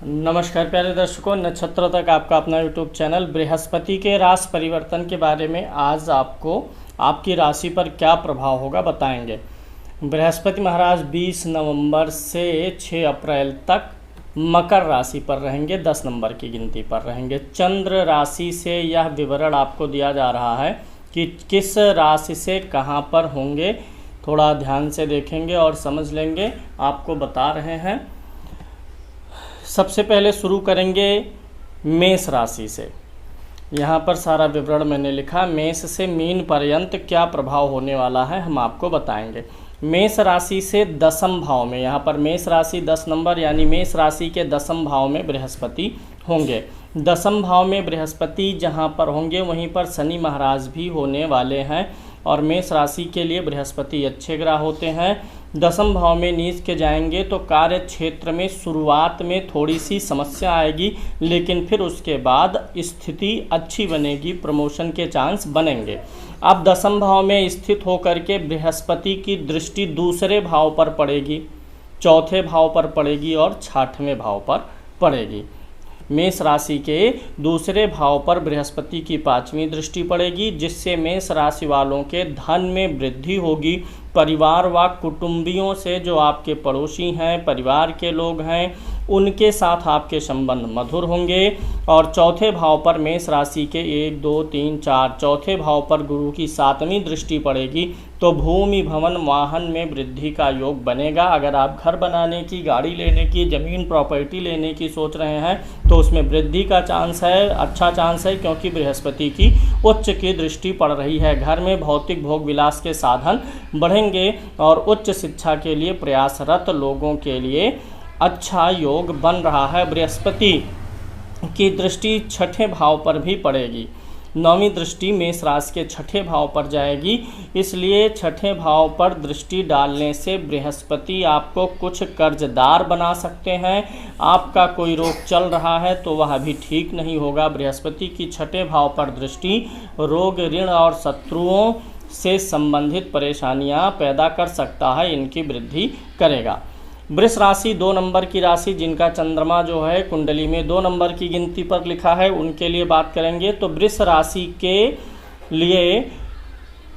नमस्कार प्यारे दर्शकों, नक्षत्र तक आपका अपना यूट्यूब चैनल। बृहस्पति के राशि परिवर्तन के बारे में आज आपको आपकी राशि पर क्या प्रभाव होगा बताएंगे। बृहस्पति महाराज 20 नवंबर से 6 अप्रैल तक मकर राशि पर रहेंगे, 10 नंबर की गिनती पर रहेंगे। चंद्र राशि से यह विवरण आपको दिया जा रहा है कि किस राशि से कहां पर होंगे। थोड़ा ध्यान से देखेंगे और समझ लेंगे, आपको बता रहे हैं। सबसे पहले शुरू करेंगे मेष राशि से। यहाँ पर सारा विवरण मैंने लिखा। मेष से मीन पर्यंत क्या प्रभाव होने वाला है हम आपको बताएंगे। मेष राशि से दसम भाव में, यहाँ पर मेष राशि 10 नंबर यानी मेष राशि के दसम भाव में बृहस्पति होंगे। दसम भाव में बृहस्पति जहाँ पर होंगे वहीं पर शनि महाराज भी होने वाले हैं और मेष राशि के लिए बृहस्पति अच्छे ग्रह होते हैं। दसम भाव में नीच के जाएंगे तो कार्य क्षेत्र में शुरुआत में थोड़ी सी समस्या आएगी, लेकिन फिर उसके बाद स्थिति अच्छी बनेगी, प्रमोशन के चांस बनेंगे। अब दसम भाव में स्थित होकर के बृहस्पति की दृष्टि दूसरे भाव पर पड़ेगी, चौथे भाव पर पड़ेगी और 6वें भाव पर पड़ेगी। मेष राशि के दूसरे भाव पर बृहस्पति की 5वीं दृष्टि पड़ेगी, जिससे मेष राशि वालों के धन में वृद्धि होगी। परिवार व कुटुंबियों से, जो आपके पड़ोसी हैं, परिवार के लोग हैं, उनके साथ आपके संबंध मधुर होंगे। और चौथे भाव पर मेष राशि के 1, 2, 3, 4 चौथे भाव पर गुरु की 7वीं दृष्टि पड़ेगी, तो भूमि भवन वाहन में वृद्धि का योग बनेगा। अगर आप घर बनाने की, गाड़ी लेने की, ज़मीन प्रॉपर्टी लेने की सोच रहे हैं तो उसमें वृद्धि का चांस है, अच्छा चांस है, क्योंकि बृहस्पति की उच्च की दृष्टि पड़ रही है। घर में भौतिक भोग विलास के साधन बढ़ेंगे और उच्च शिक्षा के लिए प्रयासरत लोगों के लिए अच्छा योग बन रहा है। बृहस्पति की दृष्टि 6ठे भाव पर भी पड़ेगी। 9वीं दृष्टि मेष राशि के 6ठे भाव पर जाएगी, इसलिए 6ठे भाव पर दृष्टि डालने से बृहस्पति आपको कुछ कर्जदार बना सकते हैं। आपका कोई रोग चल रहा है तो वह भी ठीक नहीं होगा। बृहस्पति की 6ठे भाव पर दृष्टि रोग, ऋण और शत्रुओं से संबंधित परेशानियां पैदा कर सकता है, इनकी वृद्धि करेगा। वृष राशि 2 नंबर की राशि, जिनका चंद्रमा जो है कुंडली में 2 नंबर की गिनती पर लिखा है, उनके लिए बात करेंगे। तो वृष राशि के लिए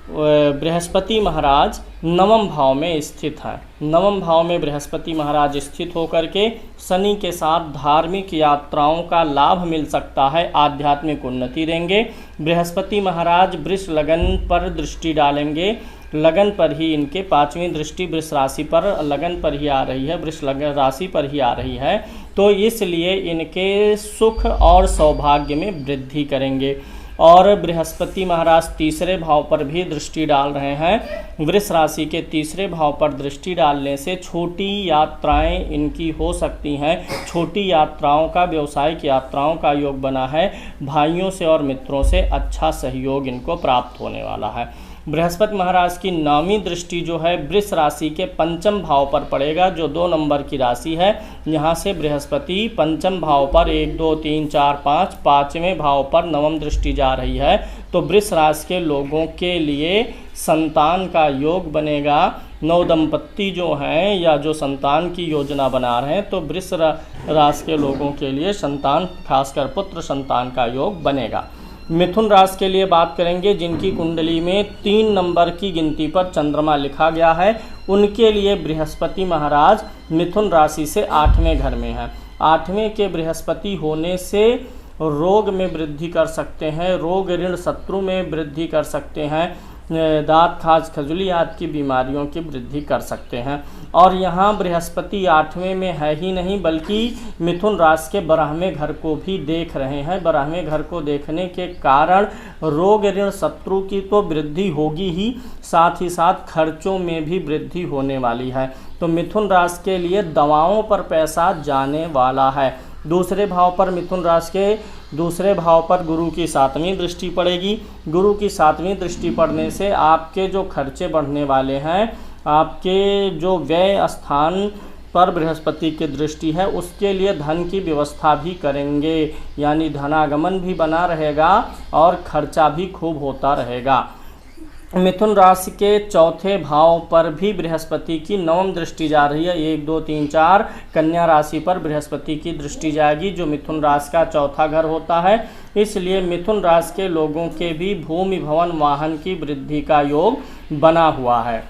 बृहस्पति महाराज 9वें भाव में स्थित है। 9वें भाव में बृहस्पति महाराज स्थित होकर के शनि के साथ धार्मिक यात्राओं का लाभ मिल सकता है, आध्यात्मिक उन्नति देंगे। बृहस्पति महाराज वृष लगन पर दृष्टि डालेंगे। लगन पर ही इनके 5वीं दृष्टि वृष राशि पर, लगन पर ही आ रही है, वृष लगन राशि पर ही आ रही है, तो इसलिए इनके सुख और सौभाग्य में वृद्धि करेंगे। और बृहस्पति महाराज तीसरे भाव पर भी दृष्टि डाल रहे हैं। वृष राशि के तीसरे भाव पर दृष्टि डालने से छोटी यात्राएं इनकी हो सकती हैं। छोटी यात्राओं का, व्यवसायिक यात्राओं का योग बना है। भाइयों से और मित्रों से अच्छा सहयोग इनको प्राप्त होने वाला है। बृहस्पति महाराज की 9वीं दृष्टि जो है वृष राशि के 5म भाव पर पड़ेगा, जो 2 नंबर की राशि है। यहाँ से बृहस्पति 5म भाव पर 1, 2, 3, 4, 5 5वें भाव पर 9वीं दृष्टि जा रही है। तो वृष राशि के लोगों के लिए संतान का योग बनेगा। नवदंपति जो हैं या जो संतान की योजना बना रहे हैं, तो वृष राशि के लोगों के लिए संतान, खासकर पुत्र संतान का योग बनेगा। मिथुन राशि के लिए बात करेंगे, जिनकी कुंडली में 3 नंबर की गिनती पर चंद्रमा लिखा गया है। उनके लिए बृहस्पति महाराज मिथुन राशि से 8वें घर में हैं। 8वें के बृहस्पति होने से रोग में वृद्धि कर सकते हैं, रोग, ऋण, शत्रु में वृद्धि कर सकते हैं, दांत, खाज, खजुली आदि की बीमारियों की वृद्धि कर सकते हैं। और यहाँ बृहस्पति 8वें में है ही नहीं, बल्कि मिथुन राशि के 12वें घर को भी देख रहे हैं। 12वें घर को देखने के कारण रोग, ऋण, शत्रु की तो वृद्धि होगी ही, साथ ही साथ खर्चों में भी वृद्धि होने वाली है। तो मिथुन राशि के लिए दवाओं पर पैसा जाने वाला है। दूसरे भाव पर मिथुन राशि के दूसरे भाव पर गुरु की 7वीं दृष्टि पड़ेगी। गुरु की 7वीं दृष्टि पड़ने से आपके जो खर्चे बढ़ने वाले हैं, आपके जो व्यय स्थान पर बृहस्पति की दृष्टि है, उसके लिए धन की व्यवस्था भी करेंगे, यानी धनागमन भी बना रहेगा और खर्चा भी खूब होता रहेगा। मिथुन राशि के चौथे भाव पर भी बृहस्पति की नवम दृष्टि जा रही है। 1, 2, 3, 4 कन्या राशि पर बृहस्पति की दृष्टि जाएगी, जो मिथुन राशि का चौथा घर होता है। इसलिए मिथुन राशि के लोगों के भी भूमि भवन वाहन की वृद्धि का योग बना हुआ है।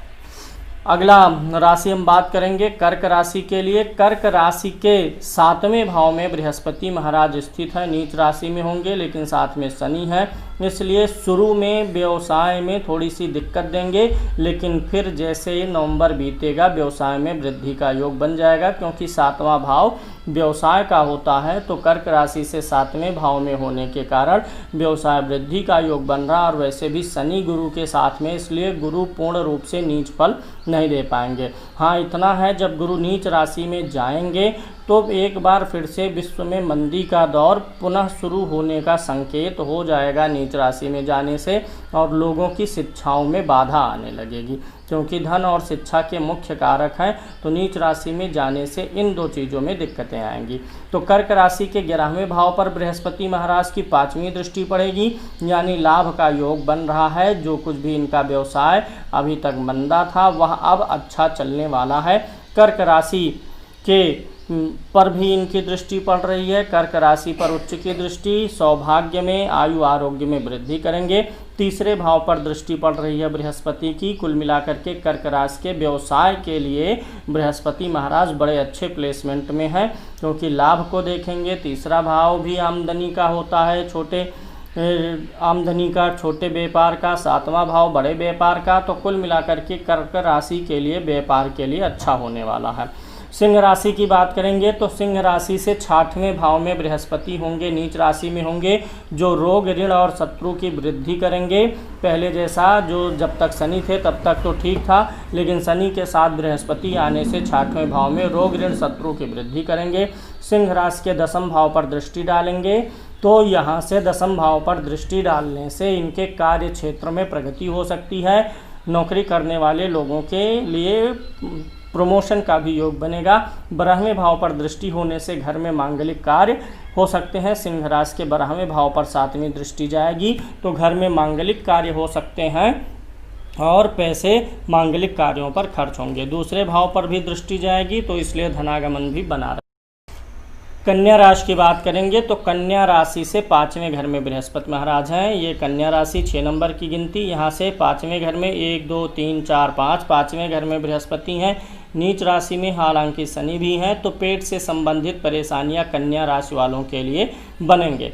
अगला राशि हम बात करेंगे कर्क राशि के लिए। कर्क राशि के 7वें भाव में बृहस्पति महाराज स्थित है। नीच राशि में होंगे लेकिन साथ में शनि है, इसलिए शुरू में व्यवसाय में थोड़ी सी दिक्कत देंगे, लेकिन फिर जैसे ही नवंबर बीतेगा व्यवसाय में वृद्धि का योग बन जाएगा, क्योंकि 7वां भाव व्यवसाय का होता है। तो कर्क राशि से 7वें भाव में होने के कारण व्यवसाय वृद्धि का योग बन रहा, और वैसे भी शनि गुरु के साथ में, इसलिए गुरु पूर्ण रूप से नीच फल नहीं दे पाएंगे। हाँ, इतना है, जब गुरु नीच राशि में जाएंगे तो एक बार फिर से विश्व में मंदी का दौर पुनः शुरू होने का संकेत हो जाएगा नीच राशि में जाने से, और लोगों की शिक्षाओं में बाधा आने लगेगी, क्योंकि धन और शिक्षा के मुख्य कारक हैं। तो नीच राशि में जाने से इन दो चीज़ों में दिक्कतें आएंगी। तो कर्क राशि के 11वें भाव पर बृहस्पति महाराज की 5वीं दृष्टि पड़ेगी, यानी लाभ का योग बन रहा है। जो कुछ भी इनका व्यवसाय अभी तक मंदा था वह अब अच्छा चलने वाला है। कर्क राशि के पर भी इनकी दृष्टि पड़ रही है। कर्क राशि पर उच्च की दृष्टि सौभाग्य में, आयु आरोग्य में वृद्धि करेंगे। 3रे भाव पर दृष्टि पड़ रही है बृहस्पति की। कुल मिलाकर के कर्क राशि के व्यवसाय के लिए बृहस्पति महाराज बड़े अच्छे प्लेसमेंट में हैं, क्योंकि लाभ को देखेंगे। 3रा भाव भी आमदनी का होता है, छोटे आमदनी का, छोटे व्यापार का। 7वां भाव बड़े व्यापार का। तो कुल मिलाकर के कर्क राशि के लिए व्यापार के लिए अच्छा होने वाला है। सिंह राशि की बात करेंगे तो सिंह राशि से 6वें भाव में बृहस्पति होंगे, नीच राशि में होंगे, जो रोग ऋण और शत्रु की वृद्धि करेंगे। पहले जैसा जो जब तक शनि थे तब तक तो ठीक था, लेकिन शनि के साथ बृहस्पति आने से 6वें भाव में रोग ऋण शत्रु की वृद्धि करेंगे। सिंह राशि के 10वें भाव पर दृष्टि डालेंगे, तो यहाँ से 10वें भाव पर दृष्टि डालने से इनके कार्य क्षेत्र में प्रगति हो सकती है। नौकरी करने वाले लोगों के लिए प्रमोशन का भी योग बनेगा। 12वें भाव पर दृष्टि होने से घर में मांगलिक कार्य हो सकते हैं। सिंह राशि के 12वें भाव पर 7वीं दृष्टि जाएगी, तो घर में मांगलिक कार्य हो सकते हैं और पैसे मांगलिक कार्यों पर खर्च होंगे। 2रे भाव पर भी दृष्टि जाएगी, तो इसलिए धनागमन भी बना रहे। कन्या राशि की बात करेंगे तो कन्या राशि से 5वें घर में बृहस्पति महाराज हैं। ये कन्या राशि 6 नंबर की गिनती, यहाँ से 5वें घर में 1, 2, 3, 4, 5 5वें घर में बृहस्पति हैं। नीच राशि में हालांकि शनि भी हैं, तो पेट से संबंधित परेशानियां कन्या राशि वालों के लिए बनेंगे।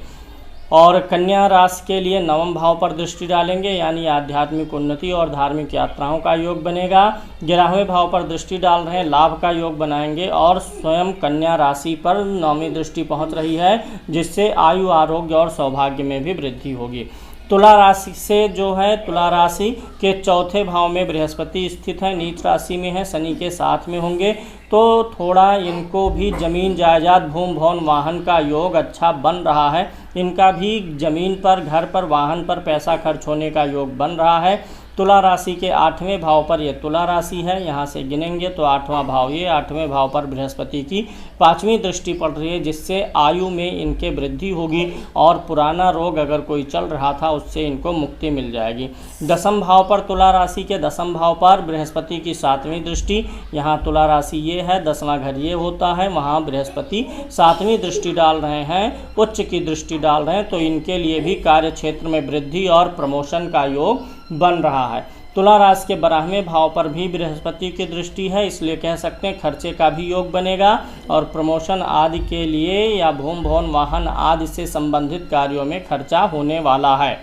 और कन्या राशि के लिए 9वें भाव पर दृष्टि डालेंगे, यानी आध्यात्मिक उन्नति और धार्मिक यात्राओं का योग बनेगा। 11वें भाव पर दृष्टि डाल रहे हैं, लाभ का योग बनाएंगे। और स्वयं कन्या राशि पर 9वीं दृष्टि पहुंच रही है, जिससे आयु आरोग्य और सौभाग्य में भी वृद्धि होगी। तुला राशि से जो है, तुला राशि के 4थे भाव में बृहस्पति स्थित है, नीच राशि में है, शनि के साथ में होंगे, तो थोड़ा इनको भी जमीन जायदाद भूमि भवन वाहन का योग अच्छा बन रहा है। इनका भी जमीन पर, घर पर, वाहन पर पैसा खर्च होने का योग बन रहा है। तुला राशि के 8वें भाव पर ये तुला राशि है, यहाँ से गिनेंगे तो 8वां भाव, ये 8वें भाव पर बृहस्पति की 5वीं दृष्टि पड़ रही है, जिससे आयु में इनके वृद्धि होगी और पुराना रोग अगर कोई चल रहा था उससे इनको मुक्ति मिल जाएगी। 10वें भाव पर तुला राशि के 10वें भाव पर बृहस्पति की 7वीं दृष्टि, यहाँ तुला राशि ये है, 10वां घर ये होता है, वहाँ बृहस्पति 7वीं दृष्टि डाल रहे हैं, उच्च की दृष्टि डाल रहे हैं, तो इनके लिए भी कार्य क्षेत्र में वृद्धि और प्रमोशन का योग बन रहा है। तुला राशि के 12वें भाव पर भी बृहस्पति की दृष्टि है, इसलिए कह सकते हैं खर्चे का भी योग बनेगा और प्रमोशन आदि के लिए या भूमि भवन वाहन आदि से संबंधित कार्यों में खर्चा होने वाला है।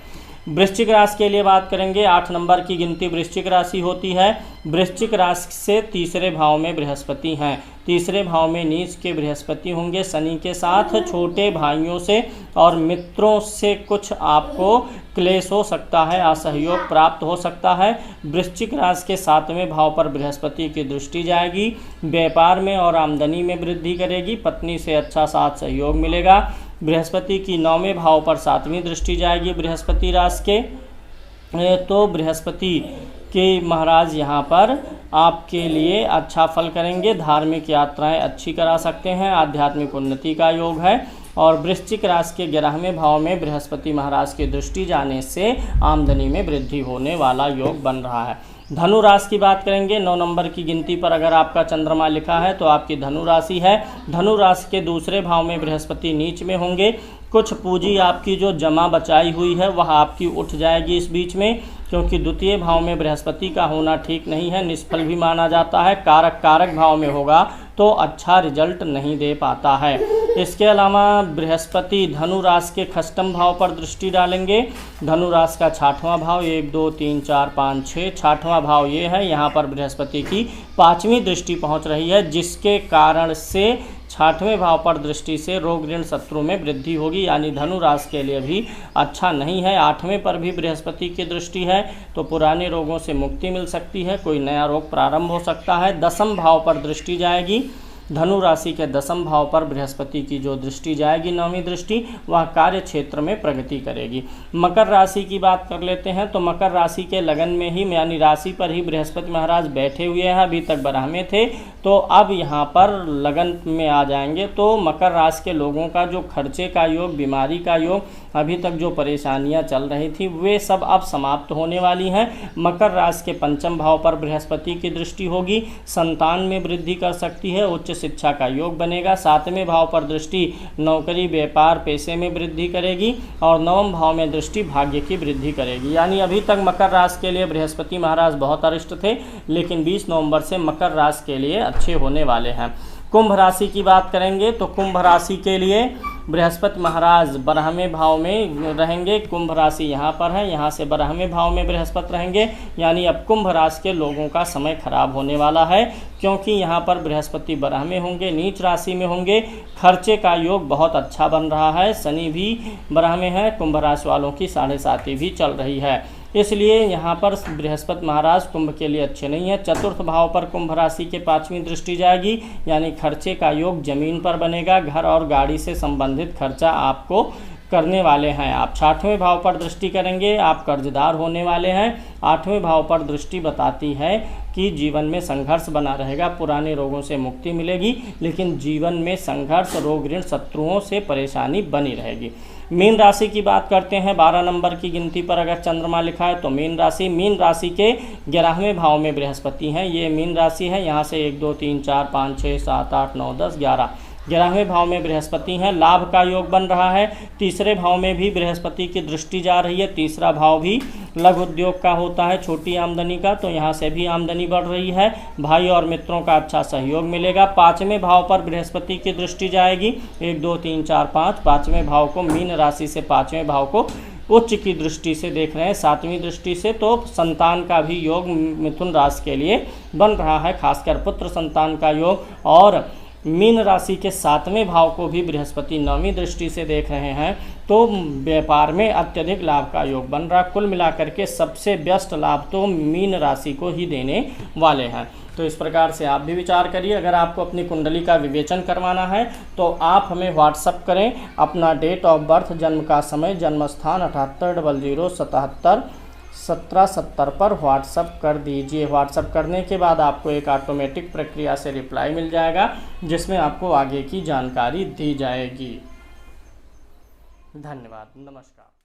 वृश्चिक राशि के लिए बात करेंगे, 8 नंबर की गिनती वृश्चिक राशि होती है। वृश्चिक राशि से 3रे भाव में बृहस्पति हैं, 3रे भाव में नीच के बृहस्पति होंगे शनि के साथ। छोटे भाइयों से और मित्रों से कुछ आपको क्लेश हो सकता है, असहयोग प्राप्त हो सकता है। वृश्चिक राशि के 7वें भाव पर बृहस्पति की दृष्टि जाएगी, व्यापार में और आमदनी में वृद्धि करेगी, पत्नी से अच्छा साथ सहयोग मिलेगा। बृहस्पति की 9वें भाव पर 7वीं दृष्टि जाएगी बृहस्पति राशि के, तो बृहस्पति के महाराज यहाँ पर आपके लिए अच्छा फल करेंगे, धार्मिक यात्राएं अच्छी करा सकते हैं, आध्यात्मिक उन्नति का योग है और वृश्चिक राशि के 11वें भाव में बृहस्पति महाराज की दृष्टि जाने से आमदनी में वृद्धि होने वाला योग बन रहा है। धनु राशि की बात करेंगे। 9 नंबर की गिनती पर अगर आपका चंद्रमा लिखा है तो आपकी धनु राशि है। धनु राशि के दूसरे भाव में बृहस्पति नीच में होंगे। कुछ पूंजी आपकी जो जमा बचाई हुई है वह आपकी उठ जाएगी इस बीच में, क्योंकि द्वितीय भाव में बृहस्पति का होना ठीक नहीं है, निष्फल भी माना जाता है। कारक भाव में होगा तो अच्छा रिजल्ट नहीं दे पाता है। इसके अलावा बृहस्पति धनु राशि के खष्टम भाव पर दृष्टि डालेंगे। धनु राशि का 6वां भाव 1 2 3 4 5 6 6वां भाव ये है। यहाँ पर बृहस्पति की 5वीं दृष्टि पहुँच रही है, जिसके कारण से 6वें भाव पर दृष्टि से रोग ऋण शत्रु में वृद्धि होगी, यानी धनु राशि के लिए भी अच्छा नहीं है। 8वें पर भी बृहस्पति की दृष्टि है तो पुराने रोगों से मुक्ति मिल सकती है, कोई नया रोग प्रारंभ हो सकता है। 10वें भाव पर दृष्टि जाएगी। धनु राशि के 10वें भाव पर बृहस्पति की जो दृष्टि जाएगी 9वीं दृष्टि, वह कार्य क्षेत्र में प्रगति करेगी। मकर राशि की बात कर लेते हैं तो मकर राशि के लगन में ही यानी राशि पर ही बृहस्पति महाराज बैठे हुए हैं। अभी तक बारह में थे तो अब यहाँ पर लगन में आ जाएंगे। तो मकर राशि के लोगों का जो खर्चे का योग, बीमारी का योग, अभी तक जो परेशानियां चल रही थी वे सब अब समाप्त होने वाली हैं। मकर राशि के 5वें भाव पर बृहस्पति की दृष्टि होगी, संतान में वृद्धि कर सकती है, उच्च शिक्षा का योग बनेगा। 7वें भाव पर दृष्टि नौकरी, व्यापार, पैसे में वृद्धि करेगी और 9वें भाव में दृष्टि भाग्य की वृद्धि करेगी। यानी अभी तक मकर राशि के लिए बृहस्पति महाराज बहुत अरिष्ट थे, लेकिन 20 नवंबर से मकर राशि के लिए अच्छे होने वाले हैं। कुंभ राशि की बात करेंगे तो कुंभ राशि के लिए बृहस्पति महाराज 12वें भाव में रहेंगे। कुंभ राशि यहाँ पर है, यहाँ से 12वें भाव में बृहस्पति रहेंगे। यानी अब कुंभ राशि के लोगों का समय खराब होने वाला है, क्योंकि यहाँ पर बृहस्पति 12वें होंगे, नीच राशि में होंगे। खर्चे का योग बहुत अच्छा बन रहा है, शनि भी 12वें है, कुंभ राशि वालों की 7.5 भी चल रही है, इसलिए यहाँ पर बृहस्पति महाराज कुंभ के लिए अच्छे नहीं है। 4th भाव पर कुंभ राशि के 5वीं दृष्टि जाएगी, यानी खर्चे का योग जमीन पर बनेगा। घर और गाड़ी से संबंधित खर्चा आपको करने वाले हैं आप। 6वें भाव पर दृष्टि करेंगे, आप कर्जदार होने वाले हैं। 8वें भाव पर दृष्टि बताती है कि जीवन में संघर्ष बना रहेगा, पुराने रोगों से मुक्ति मिलेगी, लेकिन जीवन में संघर्ष, रोग ऋण शत्रुओं से परेशानी बनी रहेगी। मीन राशि की बात करते हैं। 12 नंबर की गिनती पर अगर चंद्रमा लिखा है तो मीन राशि के 11वें भाव में बृहस्पति हैं। ये मीन राशि है, यहाँ से 1 2 3 4 5 6 7 8 9 10 11वें भाव में बृहस्पति हैं। लाभ का योग बन रहा है। तीसरे भाव में भी बृहस्पति की दृष्टि जा रही है। तीसरा भाव भी लघु उद्योग का होता है, छोटी आमदनी का, तो यहाँ से भी आमदनी बढ़ रही है। भाई और मित्रों का अच्छा सहयोग मिलेगा। 5वें भाव पर बृहस्पति की दृष्टि जाएगी। 1 2 3 4 5, 5वें भाव को मीन राशि से 5वें भाव को उच्च की दृष्टि से देख रहे हैं, 7वीं दृष्टि से। तो संतान का भी योग मिथुन राशि के लिए बन रहा है, खासकर पुत्र संतान का योग। और मीन राशि के 7वें भाव को भी बृहस्पति 9वीं दृष्टि से देख रहे हैं, तो व्यापार में अत्यधिक लाभ का योग बन रहा। कुल मिलाकर के सबसे बेस्ट लाभ तो मीन राशि को ही देने वाले हैं। तो इस प्रकार से आप भी विचार करिए। अगर आपको अपनी कुंडली का विवेचन करवाना है तो आप हमें व्हाट्सअप करें अपना डेट ऑफ बर्थ, जन्म का समय, जन्म स्थान 780077 1770 पर व्हाट्सअप कर दीजिए। व्हाट्सअप करने के बाद आपको एक ऑटोमेटिक प्रक्रिया से रिप्लाई मिल जाएगा, जिसमें आपको आगे की जानकारी दी जाएगी। धन्यवाद, नमस्कार।